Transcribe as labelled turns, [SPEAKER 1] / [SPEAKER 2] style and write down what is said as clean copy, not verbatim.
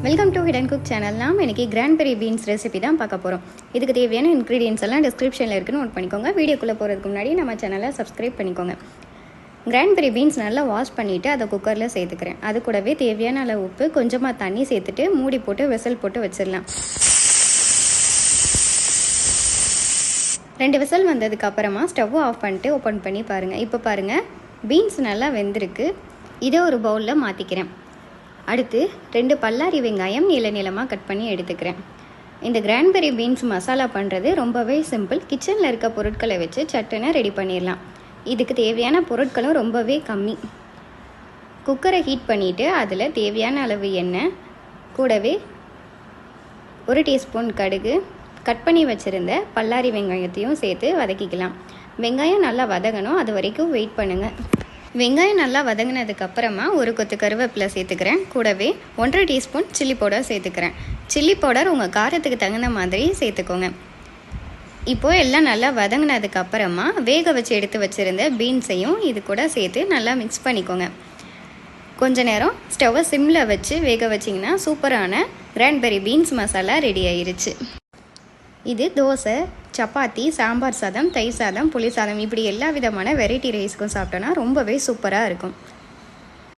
[SPEAKER 1] Welcome to hidden cook channel. நாம் இன்றைக்கி cranberry beans recipe தான் பார்க்க போகிறோம். இதுக்கு தேவையான இன்க்ரீடியன்ஸ் எல்லாம் டிஸ்கிரிப்ஷனில் இருக்குன்னு நோட் பண்ணிக்கோங்க. வீடியோக்குள்ளே போகிறதுக்கு முன்னாடி நம்ம சேனலை சப்ஸ்கிரைப் பண்ணிக்கோங்க. கிரான்பெரி பீன்ஸ் நல்லா வாஷ் பண்ணிவிட்டு அதை குக்கரில் சேர்த்துக்கிறேன். அது கூடவே தேவையான அளவு உப்பு, கொஞ்சமாக தண்ணி சேர்த்துட்டு மூடி போட்டு விசில் போட்டு வச்சிடலாம். 2 விசில் வந்ததுக்கு அப்புறமா ஸ்டவ் ஆஃப் பண்ணிட்டு ஓப்பன் பண்ணி பாருங்கள். இப்போ பாருங்கள், பீன்ஸ் நல்லா வெந்திருக்கு. இதை ஒரு பவுலில் மாற்றிக்கிறேன். அடுத்து 2 பல்லாரி வெங்காயம் நீளமாக கட் பண்ணி எடுத்துக்கிறேன். இந்த கிரான்பெரி பீன்ஸ் மசாலா பண்ணுறது ரொம்பவே சிம்பிள். கிச்சனில் இருக்க பொருட்களை வச்சு சட்டுன்னு ரெடி பண்ணிடலாம். இதுக்கு தேவையான பொருட்களும் ரொம்பவே கம்மி. குக்கரை ஹீட் பண்ணிவிட்டு அதில் தேவையான அளவு எண்ணெய், கூடவே 1 டீஸ்பூன் கடுகு, கட் பண்ணி வச்சுருந்த பல்லாரி வெங்காயத்தையும் சேர்த்து வதக்கிக்கலாம். வெங்காயம் நல்லா வதங்கணும், அது வரைக்கும் வெயிட் பண்ணுங்கள். வெங்காயம் நல்லா வதங்கினதுக்கப்புறமா 1 கொத்து கருவேப்பிலை சேர்த்துக்கிறேன். கூடவே 1.5 டீஸ்பூன் சில்லி பவுடர் சேர்த்துக்கிறேன். சில்லி பவுடர் உங்கள் காரத்துக்கு தகுந்த மாதிரி சேர்த்துக்கோங்க. இப்போது எல்லாம் நல்லா வதங்கினதுக்கப்புறமா வேக வச்சு எடுத்து வச்சுருந்த பீன்ஸையும் இது கூட சேர்த்து நல்லா மிக்ஸ் பண்ணிக்கோங்க. கொஞ்ச நேரம் ஸ்டவ்வை சிம்மில் வச்சு வேக வச்சிங்கன்னா சூப்பரான கிரான்பெரி பீன்ஸ் மசாலா ரெடி ஆயிருச்சு. இது தோசை, சப்பாத்தி, சாம்பார் சாதம், தயிர் சாதம், புளி சாதம், இப்படி எல்லா விதமான வெரைட்டி ரைஸ்க்கும் சாப்பிட்டோன்னா ரொம்பவே சூப்பராக இருக்கும்.